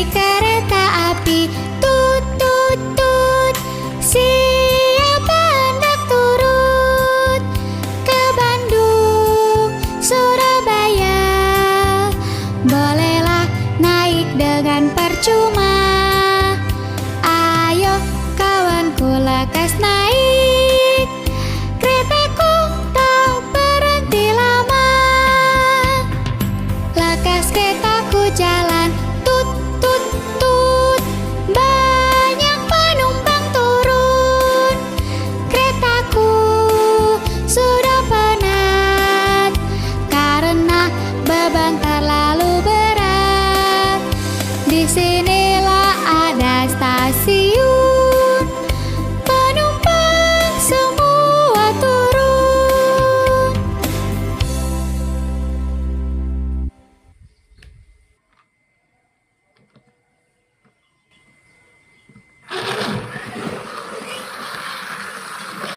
naik kereta api. Tut tut tut, siapa hendak turut ke Bandung, Surabaya? Bolehlah naik dengan percuma. Ayo kawanku, lekas naik, keretaku tak berhenti lama. Lekas keretaku jalan, tut tut tut, banyak penumpang turun. Keretaku sudah penat karena beban terlalu berat. Di sini